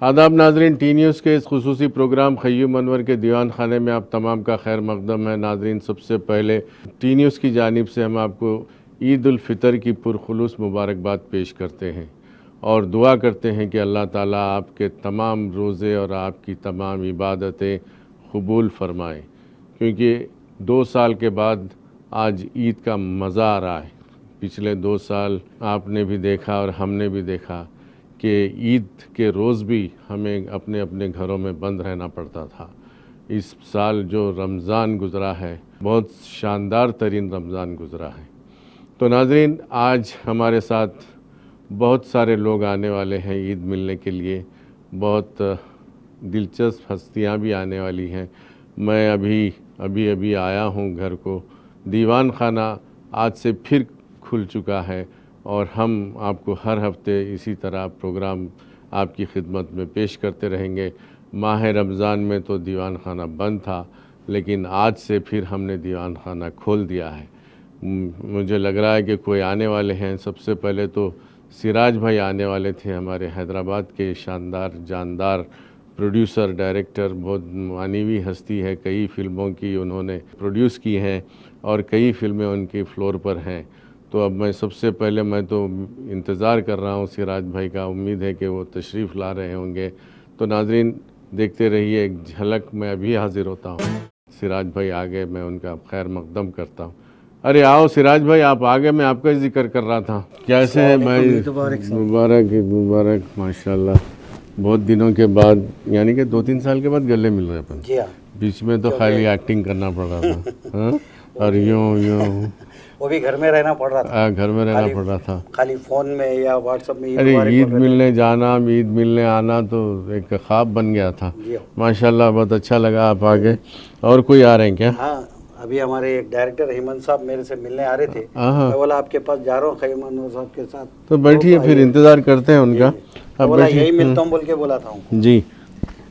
आदाब नाजरीन, T news के इस खुसूसी प्रोग्राम ख़य्यूम अनवर के दीवान खाने में आप तमाम का खैर मकदम है। नाजरीन, सबसे पहले टी न्यूज़ की जानिब से हम आपको ईद उल फ़ितर की पुरखुलूस मुबारकबाद पेश करते हैं और दुआ करते हैं कि अल्लाह ताला आपके तमाम रोज़े और आपकी तमाम इबादतें कबूल फ़रमाए, क्योंकि 2 साल के बाद आज ईद का मज़ा आ रहा है। पिछले 2 साल आपने भी देखा और हमने भी देखा कि ईद के रोज़ भी हमें अपने अपने घरों में बंद रहना पड़ता था। इस साल जो रमज़ान गुज़रा है, बहुत शानदार तरीन रमज़ान गुज़रा है। तो नाज़रीन, आज हमारे साथ बहुत सारे लोग आने वाले हैं ईद मिलने के लिए। बहुत दिलचस्प हस्तियां भी आने वाली हैं। मैं अभी आया हूं घर को। दीवान खाना आज से फिर खुल चुका है और हम आपको हर हफ्ते इसी तरह प्रोग्राम आपकी खिदमत में पेश करते रहेंगे। माह रमज़ान में तो दीवान खाना बंद था, लेकिन आज से फिर हमने दीवान खाना खोल दिया है। मुझे लग रहा है कि कोई आने वाले हैं। सबसे पहले तो सिराज भाई आने वाले थे, हमारे हैदराबाद के शानदार जानदार प्रोड्यूसर डायरेक्टर, बहुत मानवीय हस्ती है। कई फ़िल्मों की उन्होंने प्रोड्यूस की हैं और कई फ़िल्में उनकी फ्लोर पर हैं। तो अब मैं तो इंतज़ार कर रहा हूँ सिराज भाई का। उम्मीद है कि वो तशरीफ़ ला रहे होंगे। तो नाज़रीन, देखते रहिए, एक झलक मैं अभी हाज़िर होता हूँ। सिराज भाई आ गए, मैं उनका खैर मकदम करता हूँ। अरे आओ सिराज भाई, आप आगे, मैं आपका जिक्र कर रहा था। कैसे हैं भाई? मुबारक माशाल्लाह। बहुत दिनों के बाद, यानी कि 2-3 साल के बाद गले मिल रहे अपन। बीच में तो खाली एक्टिंग करना पड़ रहा था। हाँ? और यूँ वो भी घर में रहना पड़ रहा था। घर में रहना पड़ रहा था, खाली फ़ोन में या व्हाट्सएप में। अरे ईद मिलने जाना, ईद मिलने आना तो एक ख्वाब बन गया था। माशाल्लाह, बहुत अच्छा लगा आप आ गए। और कोई आ रहे हैं क्या? हाँ, अभी हमारे एक डायरेक्टर हेमंत साहब मेरे से मिलने आ रहे थे। मैं बोला आपके पास जा रहा हूँ ख़य्यूम अनवर साहब के साथ। तो बैठिए, फिर इंतज़ार करते हैं उनका। अब बोला यही मिलता हूँ बोल के बोला था जी।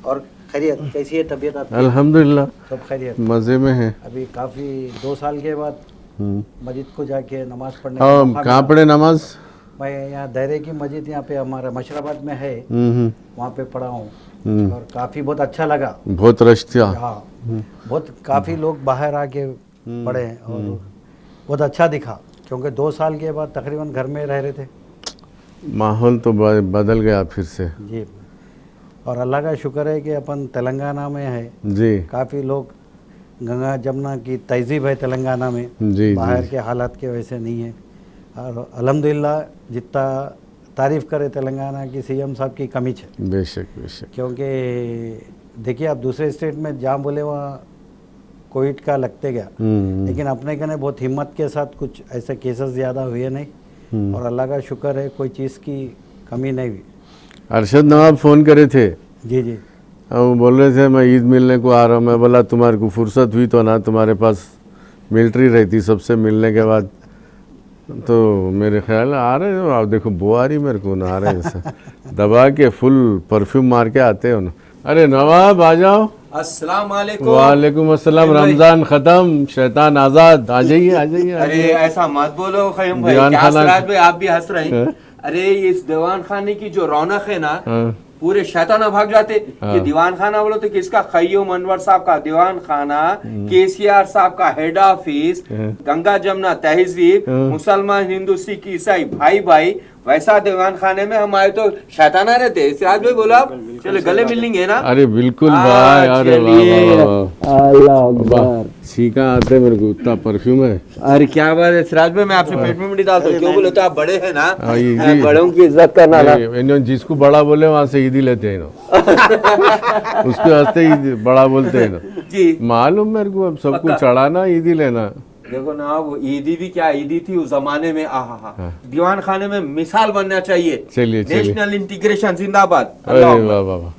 और खैरियत, कैसी है तबीयत आपकी? अल्हम्दुलिल्लाह सब खैरियत, मज़े में है। अभी काफ़ी 2 साल के बाद मस्जिद को जाके नमाज़ पढ़ने। कहाँ पढ़े नमाज? मैं यहाँ दायरे की मस्जिद यहाँ पे हमारा मशराबाद में है, वहाँ पे पढ़ा हूँ और काफ़ी बहुत अच्छा लगा। बहुत रश था। हाँ, बहुत काफ़ी लोग बाहर आके पढ़े और बहुत अच्छा दिखा, क्योंकि 2 साल के बाद तकरीबन घर में रह रहे थे। माहौल तो बदल गया फिर से जी। और अल्लाह का शुक्र है कि अपन तेलंगाना में है जी। काफ़ी लोग, गंगा जमुना की तहजीब है तेलंगाना में जी, बाहर के हालात के वैसे नहीं है। और अल्हम्दुलिल्लाह, जितना तारीफ़ करे तेलंगाना की सीएम साहब की कमी है। बेशक बेशक। क्योंकि देखिए, आप दूसरे स्टेट में जहाँ बोले वहाँ कोविड का लगते गया, लेकिन अपने कहने बहुत हिम्मत के साथ कुछ ऐसे केसेस ज़्यादा हुए नहीं और अल्लाह का शुक्र है कोई चीज़ की कमी नहीं हुई। अरशद नवाब फ़ोन करे थे। जी जी। वो बोल रहे थे मैं ईद मिलने को आ रहा हूँ। मैं बोला तुम्हारे को फुर्सत हुई तो ना, तुम्हारे पास मिलिट्री रहती सबसे मिलने के बाद। तो मेरे ख्याल आ रहे हो आप, देखो बो आ रही मेरे को, ना आ रहे जैसे दबा के फुल परफ्यूम मार के आते हो ना। अरे नवाब आ जाओ। अस्सलाम वालेकुम। वालेकुम अस्सलाम। रमजान खत्म, शैतान आजाद। आ जाइए आ जाइए। अरे ऐसा मत बोलो ख़य्यूम भाई, भाई आप भी हंस रहे हैं। अरे इस दीवान खाने की जो रौनक है ना, पूरे शैतान भाग जाते कि दीवान खाना बोलो तो किसका? ख़य्यूम अनवर साहब का दीवान खाना, केसीआर साहब का हेड ऑफिस, गंगा जमुना तहजीब, मुसलमान हिंदू सिख ईसाई भाई भाई, वैसा दीवान खाने में हम आए तो शैताना रहते। सिराज भाई बोला चलो गले मिल लेंगे ना? अरे बिल्कुल भाई। अरे अल्लाह, छींका आते मेरे को, इतना परफ्यूम है। अरे क्या बात है सिराज भाई, मैं आपसे पेट में मिट्टी डालता हूँ। क्यों बोले तो आप बड़े हैं ना, बड़ों की इज्जत करना ना। जिसको बड़ा बोले वहाँ से ईदी लेते हैं ना। उसके वास्ते बड़ा बोलते हैं ना जी। मालूम मेरे को, अब सबको चढ़ाना ईदी लेना। देखो ना, वो ईदी भी क्या ईदी थी उस जमाने में। दीवान खाने में मिसाल बनना चाहिए। चलिए नेशनल इंटीग्रेशन जिंदाबाद। अरे वाह वाह।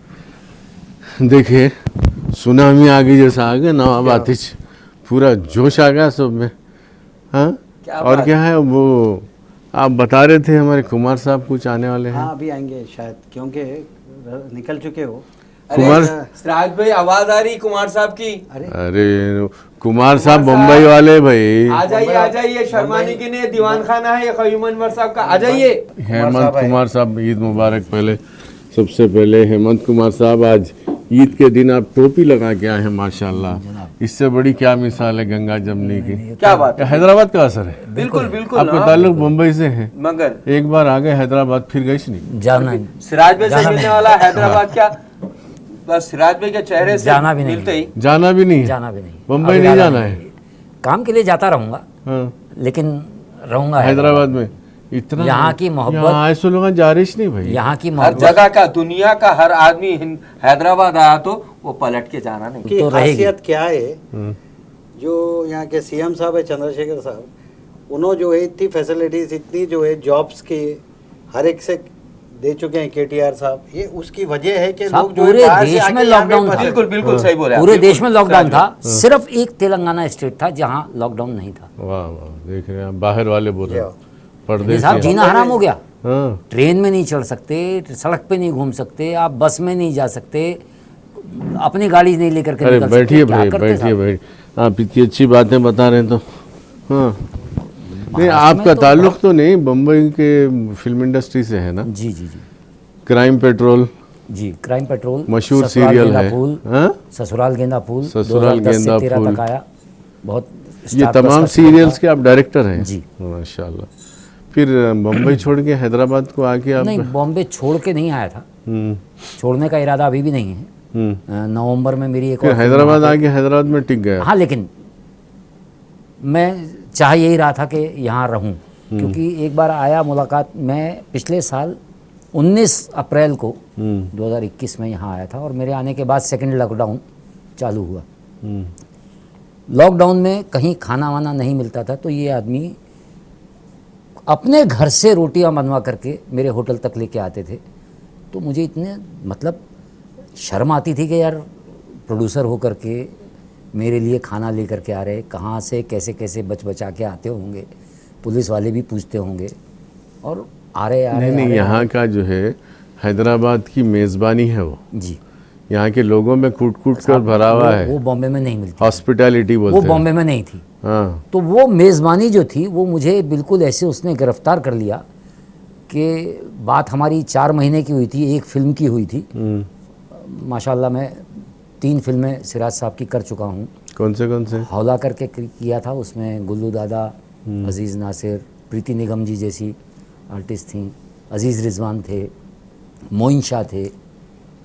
देखिए, सुनामी आ गई जैसा आ गया नवाब आतिश, पूरा जोश आ गया सब में। हाँ, और क्या है वो आप बता रहे थे, हमारे कुमार साहब कुछ आने वाले हैं। हाँ, अभी आएंगे शायद, क्योंकि निकल चुके हो। कुमार सिराज भाई, आवाज आ रही कुमार साहब की। अरे कुमार साहब बम्बई वाले भाई, आ जाइए। शर्माने की नहीं, दीवान खाना है ये ख़य्यूम अनवर साहब का। आ जाइए। हेमंत कुमार साहब, ईद मुबारक। पहले सबसे पहले हेमंत कुमार साहब, आज ईद के दिन आप टोपी लगा के आए हैं माशाल्लाह। इससे बड़ी क्या मिसाल है गंगा जमनी की। क्या बात है, हैदराबाद का असर है। बिल्कुल बिल्कुल। आपका हाँ, ताल्लुक मुंबई से है, मगर एक बार आ गए हैदराबाद फिर गए नहीं। जाना सिराज भाई से मिलने वाला हैदराबाद क्या, बस सिराज भाई के चेहरे से जाना भी नहीं। मिलते ही जाना भी नहीं है, जाना भी नहीं, मुंबई अभी नहीं इरादा जाना है। काम के लिए जाता रहूंगा, हाँ, लेकिन रहूंगा हैदराबाद में इतना यहाँ की मोहब्बत, यहाँ ऐसे लोग जारिश नहीं भाई। यहाँ की हर मोहब्बत जगह का, दुनिया का हर आदमी हैदराबाद आया तो वो पलट के जाना नहीं। की तो रहेगी। खासियत क्या है, जो यहाँ के सीएम साहब है चंद्रशेखर साहब, उन्होंने जो है इतनी फैसिलिटीज, इतनी जो है जॉब्स की हर एक से दे चुके हैं केटीआर साहब। ये उसकी वजह है कि साहब, लोग जो पूरे है बाहर से देश आके में यहाँ पे लॉकडाउन फंसे। था। बिल्कुल बिल्कुल सही बोले आप, पूरे बिल्कुल, देश में लॉकडाउन सिराज था, भाई। सिर्फ एक तेलंगाना स्टेट था जहाँ लॉकडाउन नहीं था। वाह वाह, देख रहे हैं आप, बाहर वाले बोल रहे हैं, ये परदेश साहब जीना हराम हो गया। हाँ, ट्रेन में नहीं चढ़ सकते, सड़क पे नहीं घूम सकते, आप बस में नहीं जा सकते, अपनी गाड़ी नहीं लेकर के अरे निकल सकते। बैठिए क्या भाई, करते बैठिए साहब? बैठिए, आप इतनी अच्छी बातें बता रहे हैं तो। हाँ, नहीं महाराष्ट्र आपका में तो ताल्लुक तो नहीं बम्बई के फिल्म इंडस्ट्री से है ना। जी जी जी क्राइम पेट्रोल जी, क्राइम पेट्रोल मशहूर ससुराल सीरियल गेंदा है। फूल, हाँ? ससुराल गेंदा फूल, ससुराल 2010 से गेंदा 13 फूल। तक आया। बहुत ये स्टार तमाम प्लस का सीरियल्स था। के आप डायरेक्टर हैं जी। माशाल्लाह। फिर बम्बई छोड़ के हैदराबाद को आके आप। नहीं, बॉम्बे छोड़ के नहीं आया था, हम्म, छोड़ने का इरादा अभी भी नहीं है। नवंबर में मेरी एक फिर और फिल्म हैदराबाद वहाँ पे- आके हैदराबाद में टिक गया। हाँ, लेकिन मैं चाह यही रहा था कि यहाँ रहूं, क्योंकि एक बार आया मुलाकात, मैं पिछले साल 19 अप्रैल को 2021 में यहाँ आया था और मेरे आने के बाद सेकंड लॉकडाउन चालू हुआ। लॉकडाउन में कहीं खाना वाना नहीं मिलता था, तो ये आदमी अपने घर से रोटियां बनवा करके मेरे होटल तक लेके आते थे। तो मुझे इतने मतलब शर्म आती थी कि यार प्रोड्यूसर हो करके मेरे लिए खाना ले करके आ रहे, कहाँ से कैसे कैसे बच बचा के आते होंगे, पुलिस वाले भी पूछते होंगे, और आ रहे आ रहे नहीं आ नहीं, रहे, यहाँ का जो है हैदराबाद की मेज़बानी है वो, जी यहाँ के लोगों में कूट कूट कर भरा हुआ है। वो बॉम्बे में नहीं मिलती, हॉस्पिटैलिटी वो बोलते हैं। बॉम्बे में नहीं थी। हाँ, तो वो मेज़बानी जो थी वो मुझे बिल्कुल ऐसे उसने गिरफ्तार कर लिया कि बात हमारी 4 महीने की हुई थी, एक फिल्म की हुई थी। माशाल्लाह मैं 3 फिल्में सिराज साहब की कर चुका हूँ। कौन से हौला करके किया था, उसमें गुल्लू दादा, अजीज़ नासिर, प्रीति निगम जी जैसी आर्टिस्ट थी, अजीज़ रिजवान थे, मोइन शाह थे,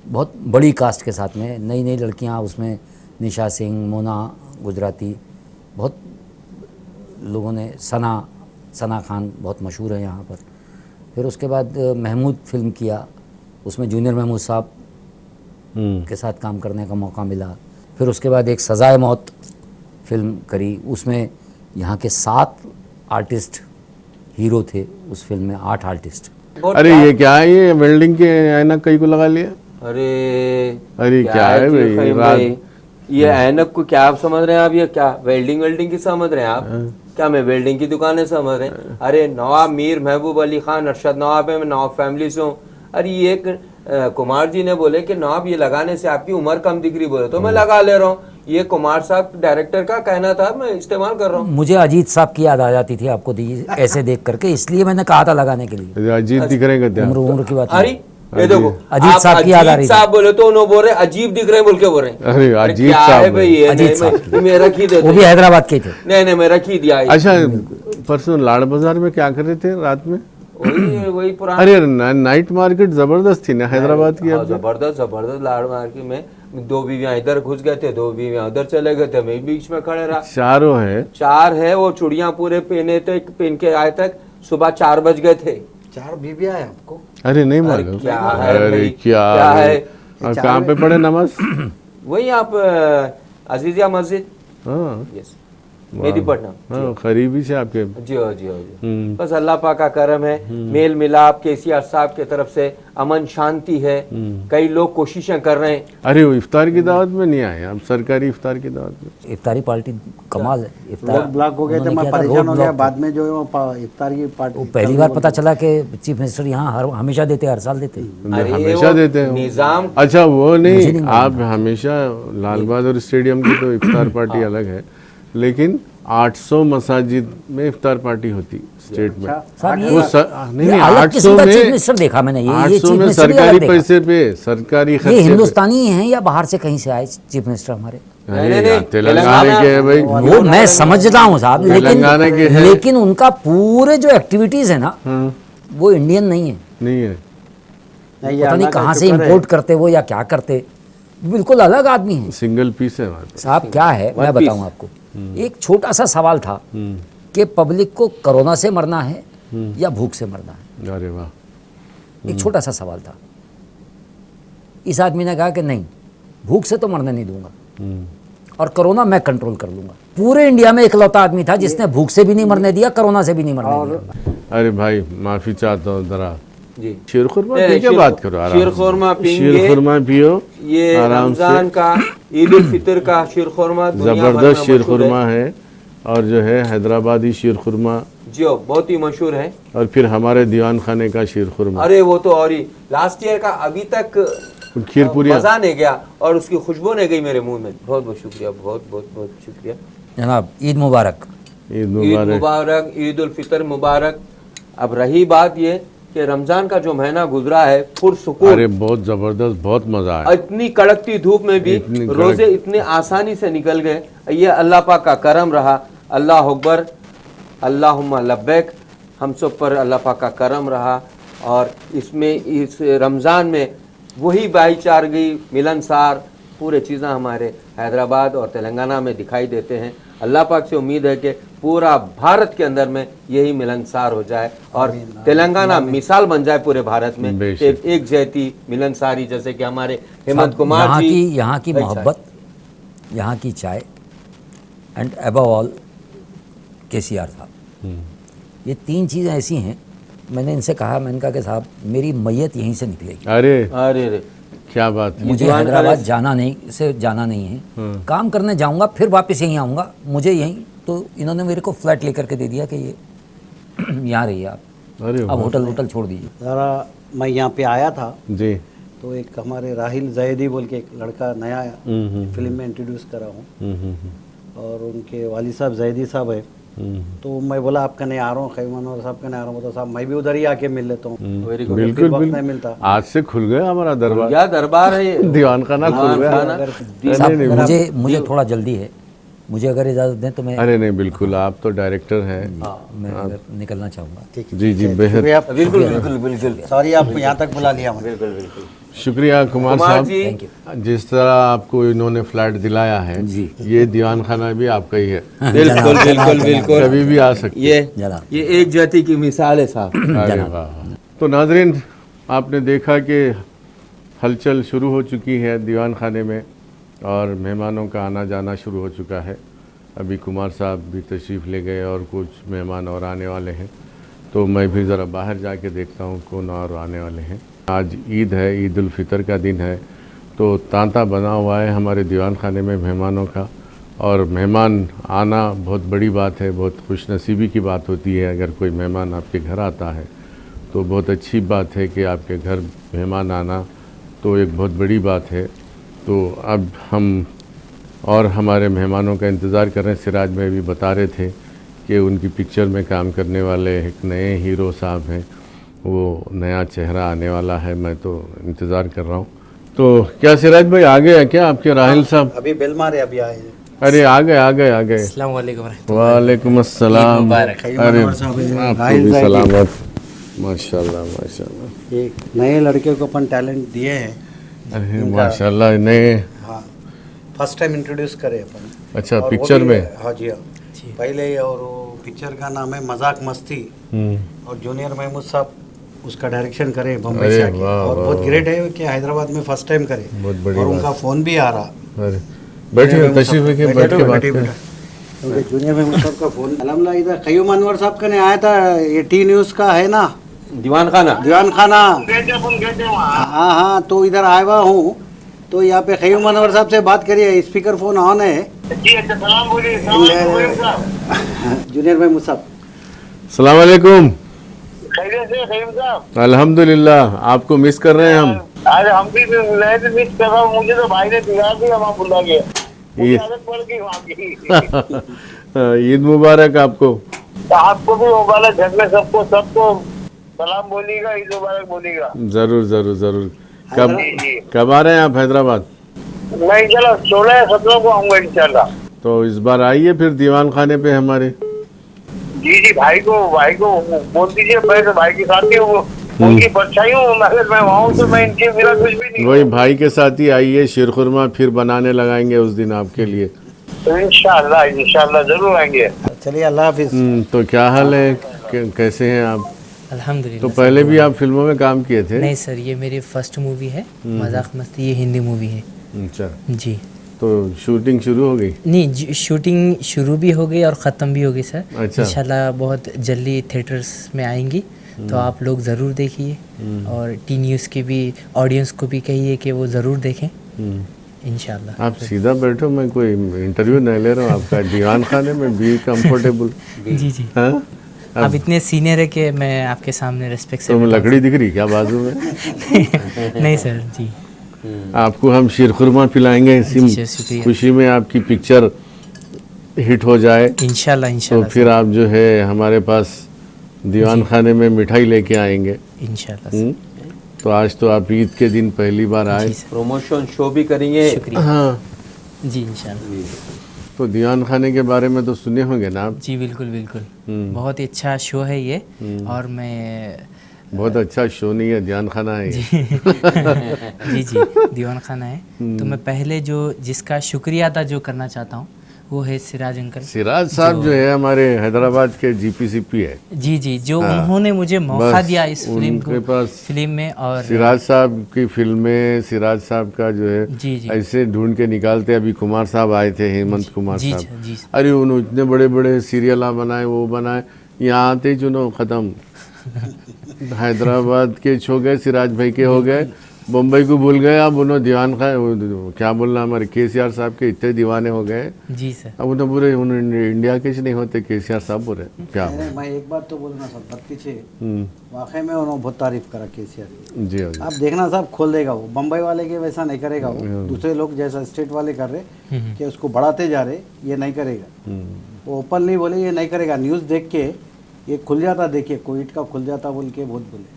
बहुत बड़ी कास्ट के साथ में। नई नई लड़कियां उसमें, निशा सिंह, मोना गुजराती, बहुत लोगों ने, सना खान बहुत मशहूर है यहाँ पर। फिर उसके बाद महमूद फिल्म किया, उसमें जूनियर महमूद साहब के साथ काम करने का मौका मिला। फिर उसके बाद एक सजाए मौत फिल्म करी, उसमें यहाँ के 7 आर्टिस्ट हीरो थे उस फिल्म में, 8 आर्टिस्ट। अरे ये क्या है, ये वेल्डिंग के ऐनक कहीं को लगा लिया। अरे क्या है जी भाई, खैम रात- भाई, ये ऐनक को क्या आप समझ रहे हैं? आप ये क्या वेल्डिंग की समझ रहे हैं आप? क्या मैं वेल्डिंग की दुकानें समझ रहे हैं? अरे नवाब मीर महबूब अली खान अरशद नवाब है, मैं नवाब फैमिली से हूँ। अरे ये एक कुमार जी ने बोले कि नवाब ये लगाने से आपकी उम्र कम दिख रही, बोले तो मैं लगा ले रहा हूँ। ये कुमार साहब डायरेक्टर का कहना था, मैं इस्तेमाल कर रहा हूँ। मुझे अजीत साहब की याद आ जाती थी आपको ऐसे देख करके, इसलिए मैंने कहा था लगाने के लिए। अजीत दिख रहे हैं क्या? उम्र की बात अरे नहीं। ये देखो, अजीत आप साहब की याद आ रही अजीत थी। साहब बोले तो उन्होंने बोल रहे अजीब दिख रहे हैं बोल के बोल रहे हैं। अरे अजीत क्या है साहब भाई ये? अजीत नहीं, साहब मैं- मैं रख ही देता वो भी हूँ। हैदराबाद के थे। नहीं मैं रख ही दिया। अच्छा, परसों लाड़ बाजार में क्या कर रहे थे रात में? वही पुराना। अरे नाइट मार्केट जबरदस्त थी ना हैदराबाद की। हाँ, अब जबरदस्त लाड़ मार्केट में 2 बीवियां इधर घुस गए थे, 2 बीवियां उधर चले गए थे, मैं बीच में खड़े रहा। चारों है। 4 है, वो चूड़ियां पूरे पहने थे, पहन के आए तक सुबह 4 बज गए थे। 4 बीबियां हैं आपको? अरे नहीं अरे मालूम। क्या है अरे भाई, क्या है? है? कहाँ पे पढ़े नमाज? वही आप अजीजिया मस्जिद। हाँ यस, मेदीपट्टनम। हाँ, करीबी से आपके। जी हो जी हो जी। बस अल्लाह पाक का करम है, मेल मिलाप केसीआर साहब की तरफ से अमन शांति है। कई लोग कोशिशें कर रहे हैं। अरे वो इफ्तार की दावत में नहीं आए आप? सरकारी इफ्तार की दावत में इफ्तारी पार्टी कमाल है। इफ्तार रोड ब्लॉक हो गए थे, उन्होंने मैं किया था, परेशान रोड हो गया। ब्लॉक बाद में जो है वो इफ्तार की पार्टी वो पहली बार पता चला कि चीफ मिनिस्टर यहाँ हमेशा देते, हर साल देते। अरे हमेशा वो देते हैं। निजाम। अच्छा वो मुझे नहीं, नहीं आप हमेशा लाल बहादुर स्टेडियम की तो इफ्तार पार्टी अलग है, लेकिन 800 मसाजिद में इफ्तार पार्टी होती स्टेट में। साहब वो नहीं नहीं, अलग 800 किस्म का चीफ में मिनिस्टर देखा मैंने। ये 800 चीफ में मिनिस्टर भी अलग सरकारी देखा। पैसे पे, सरकारी ये खर्चे पे। हिंदुस्तानी हैं या बाहर से कहीं से आए चीफ मिनिस्टर हमारे? नहीं, यार, तेलंगाना के है भाई। वो मैं समझता हूँ साहब, तेलंगाना के हैं। लेकिन उनका पूरे जो एक्टिविटीज है ना वो इंडियन नहीं है। नहीं है, नहीं, ये पता नहीं अल्लाह का कहाँ से शुक्र है। इंपोर्ट करते वो या क्या करते, बिल्कुल अलग आदमी है सिंगल पीस है हमारे पास। साहब। क्या है मैं piece। बताऊं आपको, एक छोटा सा सवाल था कि पब्लिक को कोरोना से मरना है या भूख से मरना है। अरे वाह, एक छोटा सा सवाल था। इस आदमी ने कहा कि नहीं, भूख से तो मरने नहीं दूंगा और कोरोना मैं कंट्रोल कर लूंगा। पूरे इंडिया में इकलौता आदमी था जिसने भूख से भी नहीं मरने दिया, कोरोना से भी नहीं मरने दिया। अरे भाई माफी चाहता हूँ जरा, जी शीर खुरमा पी के बात करो आराम से। शीर खुरमा शीर पीएंगे। खुरमा पियो ये आराम रमजान से। का, ईद उल फितर का शीर खुरमा दुनिया भर में जबरदस्त शीर मशहूर खुरमा है, और जो है हैदराबादी शीर खुरमा, जी बहुत ही मशहूर है। और फिर हमारे दीवान खाने का शीर खुरमा, अरे वो तो और ही लास्ट ईयर का अभी तक खीर पूरियाँ। मजा नहीं गया और उसकी खुशबू नहीं गई मेरे मुंह में। बहुत बहुत शुक्रिया, बहुत बहुत बहुत शुक्रिया जनाब ईद मुबारक। ईद ईद मुबारक। मुबारक, ईद उल फितर मुबारक। अब रही बात ये कि रमजान का जो महीना गुजरा है पुरसुकून, अरे बहुत जबरदस्त, बहुत मजा आया। इतनी कड़कती धूप में भी इतनी कड़क- रोजे इतने आसानी से निकल गए। ये अल्लाह पाक का करम रहा। अल्लाह अकबर, अल्लाहुम्मा लब्बैक, हम सब पर अल्लाह पाक का करम रहा। और इसमें इस रमज़ान में वही भाईचारगी, मिलनसार पूरे चीज़ें हमारे हैदराबाद और तेलंगाना में दिखाई देते हैं। अल्लाह पाक से उम्मीद है कि पूरा भारत के अंदर में यही मिलनसार हो जाए और तेलंगाना मिसाल बन जाए पूरे भारत में। बेशक। एक जैती मिलनसारी, जैसे कि हमारे हेमंत कुमार यहाँ जी, की यहाँ की अच्छा। मोहब्बत, यहाँ की चाय एंड अबव ऑल केसीआर साहब, ये तीन चीज़ें ऐसी हैं। मैंने इनसे कहा, मैंने कहा कि साहब मेरी मैयत यहीं से निकलेगी। अरे अरे रे, क्या बात है। मुझे दीवान हैदराबाद खाने जाना नहीं है, काम करने जाऊंगा फिर वापस यहीं आऊँगा। मुझे यहीं, तो इन्होंने मेरे को फ्लैट लेकर के दे दिया कि ये यहाँ रहिए आप, अरे अब होटल छोड़ दीजिए। ज़रा मैं यहाँ पे आया था जी। तो एक हमारे राहिल जैदी बोल के एक लड़का नया फिल्म में इंट्रोड्यूस करा हूँ, और उनके वाली साहब जैदी साहब है। तो मैं बोला आपका नहीं आ रहा हूँ, खैमान साहब का नहीं आ रहा हूँ, तो साहब मैं भी उधर ही आके मिल लेता हूँ। Very good. बिल्कुल वक्त नहीं बिल्कुल, मिलता। आज से खुल गया हमारा दरबार, क्या दरबार है ये, दीवान खाना खुल गया। खाना। साहब नहीं, नहीं, मुझे थोड़ा जल्दी है, मुझे अगर इजाज़त दें तो मैं अरे नहीं बिल्कुल, आप तो डायरेक्टर हैं। मैं अगर निकलना चाहूँगा। ठीक है, जी जी, बेहद शुक्रिया। बिल्कुल बिल्कुल बिल्कुल सॉरी आप यहाँ तक बुला लिया मैंने। बिल्कुल बिल्कुल। शुक्रिया कुमार कुमार साहब। जी, थैंक यू। जिस तरह आपको इन्होंने फ्लैट दिलाया है जी। ये दीवान खाना भी आपका ही है, बिल्कुल बिल्कुल बिल्कुल। कभी भी आ सकते हैं। जनाब। ये एक जाति की मिसाल है साहब। अरे वाह। तो नाजरीन, आपने देखा कि हलचल शुरू हो चुकी है दीवान खाने में और मेहमानों का आना जाना शुरू हो चुका है। अभी कुमार साहब भी तशरीफ़ ले गए और कुछ मेहमान और आने वाले हैं, तो मैं भी ज़रा बाहर जाके देखता हूँ कौन और आने वाले हैं। आज ईद है, ईद उल फितर का दिन है, तो तांता बना हुआ है हमारे दीवान खाने में मेहमानों का। और मेहमान आना बहुत बड़ी बात है, बहुत खुशनसीबी की बात होती है। अगर कोई मेहमान आपके घर आता है तो बहुत अच्छी बात है कि आपके घर मेहमान आना तो एक बहुत बड़ी बात है। तो अब हम और हमारे मेहमानों का इंतज़ार कर रहे हैं। सिराज में भी बता रहे थे कि उनकी पिक्चर में काम करने वाले एक नए हीरो साहब हैं, वो नया चेहरा आने वाला है। मैं तो इंतज़ार कर रहा हूँ। तो क्या सिराज भाई आ गए हैं क्या आपके राहिल साहब? अभी बेल मारे अभी आए हैं। अरे आ गए आ गए आ गए। अस्सलाम वालेकुम। वालेकुम अस्सलाम। अरे राहिल साहब हैं, आपको राहिल भी ज़ैदी। सलामत। माशाल्लाह माशाल्लाह। एक नए लड़के को अपन टैलेंट दिए हैं। अरे माशाल्लाह, नए। हाँ, फर्स्ट टाइम इंट्रोड्यूस करे अपन। अच्छा, और वो पिक्चर भी- में? हाँ जी हाँ, पहले। और वो पिक्चर का नाम है मजाक मस्ती, और जूनियर महमूद साहब उसका डायरेक्शन करे बम्बई अरे से आके। वाह, और वाह, बहुत ग्रेट है कि हैदराबाद में फर्स्ट टाइम करे। बहुत बड़ी और बात। उनका फोन भी आ रहा। अरे बैठिए, तशरीफ रखिए, बैठ के बात करें। क्योंकि जूनियर महमूद साहब का फोन अलहमला इधर खयूम अनवर साहब का ने आया था। ये टी न्यूज़ का है ना, दीवान खाना। दीवान खाना। हाँ हाँ, तो इधर आया हुआ हूँ। तो यहाँ पे खयूम अनवर साहब से बात करिए, स्पीकर फोन ऑन है। जूनियर महमूद साहब, सलाम अलैकुम। खैरियत से खयूम साहब? अल्हम्दुलिल्लाह, आपको मिस कर रहे हैं हम। अरे हम भी मैं भी मिस कर रहा हूँ। मुझे तो भाई ने दिला दिया वहाँ बुला के। मुझे ये- आदत पड़ गई वहाँ की। ईद मुबारक आपको। तो आपको भी मुबारक, घर में सबको सबको सलाम बोलिएगा, ईद मुबारक बोलिएगा। जरूर जरूर जरूर। जी, जी। कब आ रहे हैं आप हैदराबाद? मैं इंशाल्लाह 16 या 17 को आऊंगा इंशाल्लाह। तो इस बार आइए फिर दीवान खाने पे हमारे। जी जी, भाई को बोल दीजिए, मैं तो भाई के साथ ही हूँ, उनकी परछाई हूँ, अगर मैं वहाँ हूँ तो मैं इनके बिना कुछ भी नहीं वही भाई के साथ ही आइए, शीरखुरमा फिर बनाने लगाएंगे उस दिन आपके लिए। तो इंशाल्लाह इंशाल्लाह जरूर आएंगे। चलिए, अल्लाह हाफिज। तो क्या हाल है, कैसे हैं आप? अल्हम्दुलिल्लाह। तो पहले भी आप फिल्मों में काम किए थे? नहीं सर, ये मेरी फर्स्ट मूवी है, मजाक मस्ती, ये हिंदी मूवी है। अच्छा, जी। तो शूटिंग शुरू हो गई? नहीं, शूटिंग शुरू भी हो गई और ख़त्म भी हो गई सर। अच्छा। इंशाल्लाह बहुत जल्दी थिएटर्स में आएंगी, तो आप लोग ज़रूर देखिए, और टी न्यूज़ के भी ऑडियंस को भी कहिए कि वो ज़रूर देखें इंशाल्लाह। आप सीधा बैठो, मैं कोई इंटरव्यू नहीं ले रहा हूँ आपका। दीवान खाने में बी कंफर्टेबल। जी जी। हाँ, आप इतने सीनियर है कि मैं आपके सामने रिस्पेक्ट से तो लकड़ी दिख रही क्या बाजू में? नहीं सर जी। आपको हम शीरखुरमा पिलाएंगे इसी जी सर, शुक्रिया। खुशी में आपकी पिक्चर हिट हो जाए। इंशाल्लाह तो इंशाल्लाह फिर आप जो है हमारे पास दीवान खाने में मिठाई लेके आएंगे। इंशाल्लाह सर। तो आज तो आप ईद के दिन पहली बार आए। जी सर, प्रमोशन शो भी करेंगे। शुक्रिया। हाँ, जी इंशाल्लाह। तो दीवान खाने के बारे में तो सुने होंगे ना आप? जी बिल्कुल बिल्कुल, बहुत ही अच्छा शो है ये, और मैं बहुत अच्छा शो नहीं है, दीवान खाना है ये। जी जी, दीवान खाना है। तो मैं पहले जो जिसका शुक्रिया अदा जो करना चाहता हूँ वो है सिराज अंकल। सिराज साहब जो है हमारे हैदराबाद के जीपीसीपी है। जी जी, जो उन्होंने मुझे मौका बस दिया इस उनके पास फिल्म में। और सिराज साहब की फिल्में, सिराज साहब का जो है जी जी ऐसे ढूंढ के निकालते। अभी कुमार साहब आए थे, हेमंत कुमार जी साहब। जी अरे उन्होंने इतने बड़े बड़े सीरियल बनाए, वो बनाए, यहाँ आते ही चुनो खत्म। हैदराबाद के छो गए, सिराज भाई के हो गए, मुंबई को भूल गए। अब उन्होंने दीवान खाए, क्या बोलना, हमारे केसीआर साहब के इतने दीवाने हो गए। जी सर। अब उन्हें पूरे इंडिया के नहीं होते केसीआर साहब पूरे। क्या मैं एक बात तो बोलना सर, बात पीछे वाकई में उन्होंने बहुत तारीफ करा केसीआर की। जी हाँ। आप देखना साहब, खोल देगा वो। बम्बई वाले के वैसा नहीं करेगा वो, दूसरे लोग जैसा स्टेट वाले कर रहे कि उसको बढ़ाते जा रहे, ये नहीं करेगा। वो ओपनली बोले ये नहीं करेगा। न्यूज़ देख के ये खुल जाता, देखिए कोविड का खुल जाता बोल के बहुत बोले,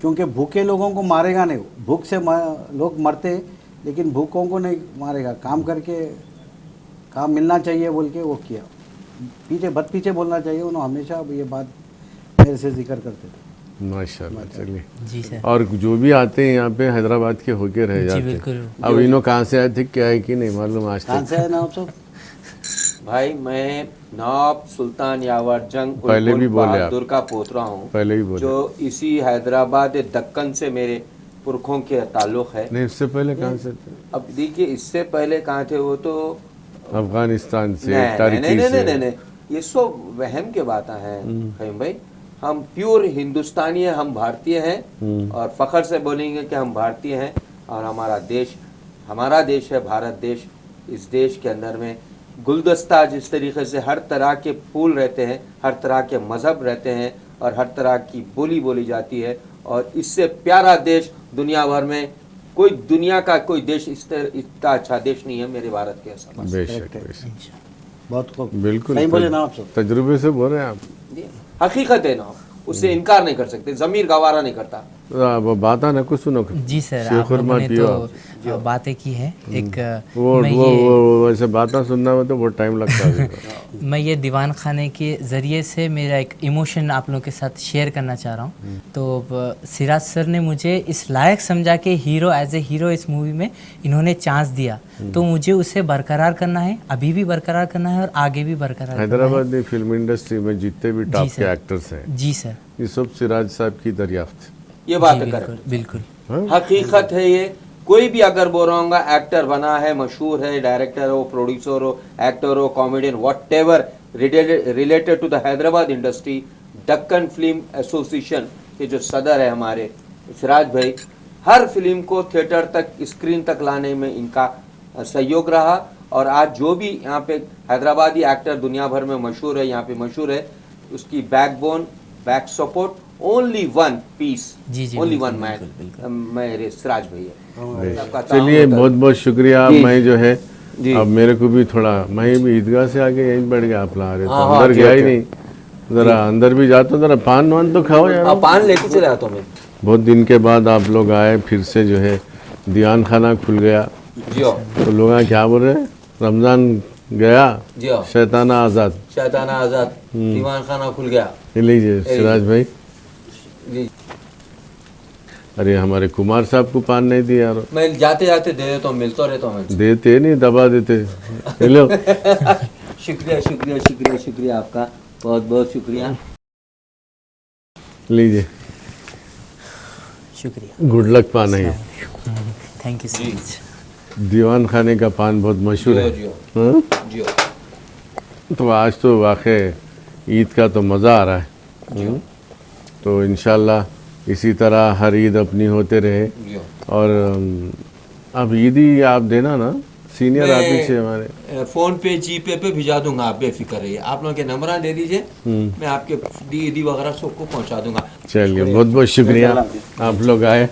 क्योंकि भूखे लोगों को मारेगा नहीं। भूख से लोग मरते, लेकिन भूखों को नहीं मारेगा। काम करके काम मिलना चाहिए बोल के वो किया। पीछे बद पीछे बोलना चाहिए, उन्होंने हमेशा ये बात मेरे से जिक्र करते थे। माशाल्लाह। चलिए, जी सर। और जो भी आते हैं यहाँ पे हैदराबाद के होके रह जी जाते बिल्कुल। हैं। अब इन्हों कहाँ से आए थे, क्या है कि नहीं मालूम आज कहाँ तक। से है ना आप सब? भाई मैं नवाब सुल्तान यावर जंग पहले भी बोले आप। बहादुर का पोतरा हूँ, पहले भी बोले। जो इसी हैदराबाद दक्कन से मेरे पुरखों के ताल्लुक है। नहीं, इससे पहले कहाँ से थे? अब देखिए, इससे पहले कहाँ थे वो तो अफगानिस्तान से, नहीं टर्की नहीं नहीं से। नहीं नहीं, ये सब वहम के बातें हैं फहीम भाई। हम प्योर हिंदुस्तानी हैं, हम भारतीय हैं, और फख्र से बोलेंगे कि हम भारतीय हैं। और हमारा देश है भारत देश। इस देश के अंदर में गुलदस्ता जिस तरीके से हर तरह के फूल रहते हैं, हर तरह के मज़हब रहते हैं, और हर तरह की बोली बोली जाती है, और इससे प्यारा देश दुनिया भर में दुनिया का कोई देश इतना अच्छा देश नहीं है मेरे भारत के ऐसा। बेशक बेशक, बहुत खूब, बिल्कुल सही बोले ना आप सब। तजुर्बे से बोल रहे हैं आप। हकीकत है ना, उससे इनकार नहीं कर सकते, जमीर गवारा नहीं करता। अब बात ना कुछ सुनो। जी सर, आप शीरखुरमा लोगों ने पियो। तो बातें की हैं। एक वो वैसे बातें सुनना में तो बहुत टाइम लगता है। मैं ये दीवान खाने के ज़रिए से मेरा एक इमोशन आप लोगों के साथ शेयर करना चाह रहा हूँ। तो सिराज सर ने मुझे इस लायक समझा कि हीरो, एज ए हीरो इस मूवी में इन्होंने चांस दिया, तो मुझे उसे बरकरार करना है, अभी भी बरकरार करना है और आगे भी बरकरार करना है। हैदराबाद की फिल्म इंडस्ट्री में जितने भी टॉप के एक्टर्स हैं, जी सर, ये सब सिराज साहब की दरियाफ्त। ये बात जी, कर बिल्कुल। हकीकत है ये। कोई भी अगर बोल रहा हूँ एक्टर बना है, मशहूर है, डायरेक्टर हो, प्रोड्यूसर हो, एक्टर हो, comedian, whatever related to the Hyderabad industry, Deccan film association के जो सदर है हमारे सिराज भाई, हर फिल्म को थिएटर तक, स्क्रीन तक लाने में इनका सहयोग रहा। और आज जो भी यहाँ पे हैदराबादी एक्टर दुनिया भर में मशहूर है, यहाँ पे मशहूर है, उसकी backbone, back support, only one piece, only one man, मेरे सिराज भैया। चलिए, बहुत बहुत शुक्रिया। मैं जो है अब मेरे को भी थोड़ा, मैं भी ईदगाह से आके यहीं बैठ गया, आप ला रहे तो अंदर गया ही नहीं। ज़रा अंदर भी जाते हो, ज़रा पान वान तो खाओ यार। अब पान लेके चले आता हूँ मैं। बहुत दिन के बाद आप लोग आए, फिर से जो है दीवान खाना खुल गया। जी हो, तो लोग क्या बोल रहे हैं, रमज़ान गया जी हो, शैताना आज़ाद। शैताना आजाद, दीवान खाना खुल गया। ये लीजिए सिराज भाई। जी, अरे हमारे कुमार साहब को पान नहीं दिया यार। मैं जाते जाते दे देता हूँ, मिलता रहता हूँ मैं। देते नहीं, दबा देते। हेलो शुक्रिया शुक्रिया शुक्रिया शुक्रिया आपका, बहुत बहुत शुक्रिया। लीजिए, शुक्रिया। गुड लक पान है ये। Thank you so much. दीवान खाने का पान बहुत मशहूर है। जियो हाँ? जियो तो आज तो वाकई ईद का तो मज़ा आ रहा है। तो इंशाल्लाह इसी तरह हर ईद अपनी होते रहे। जियो। और अब ईद ही आप देना ना, सीनियर आप ही से हमारे। फोन पे जी पे भिजा दूंगा, आप बेफिक्र रहिए। आप लोगों के नंबर दे दीजिए, मैं आपके डी वगैरह सबको पहुंचा दूंगा। चलिए, बहुत बहुत शुक्रिया आप लोग आए।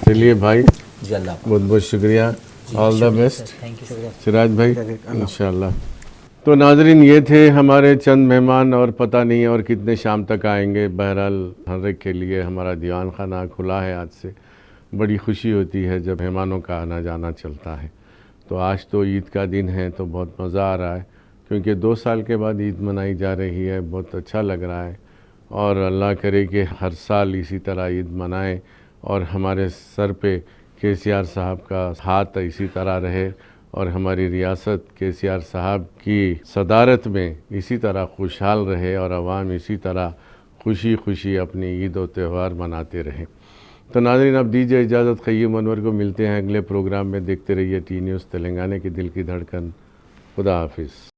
चलिए भाई, जी अल्लाह। बहुत बहुत शुक्रिया, all the best thank you sir. Siraj भाई, इंशाल्लाह। तो नाजरीन, ये थे हमारे चंद मेहमान, और पता नहीं और कितने शाम तक आएंगे। बहरहाल हर एक के लिए हमारा दीवान खाना खुला है आज से। बड़ी खुशी होती है जब मेहमानों का आना जाना चलता है। तो आज तो ईद का दिन है, तो बहुत मज़ा आ रहा है, क्योंकि 2 साल के बाद ईद मनाई जा रही है। बहुत अच्छा लग रहा है, और अल्लाह करे कि हर साल इसी तरह ईद मनाएं, और हमारे सर पे केसीआर साहब का हाथ इसी तरह रहे, और हमारी रियासत केसीआर साहब की सदारत में इसी तरह खुशहाल रहे, और आवाम इसी तरह खुशी खुशी अपनी ईद और त्यौहार मनाते रहें। तो नाज़रीन, अब दीजिए इजाज़त। क़य्यूम अनवर को मिलते हैं अगले प्रोग्राम में। देखते रहिए टी न्यूज़ तेलंगाना की दिल की धड़कन। खुदा हाफिज़।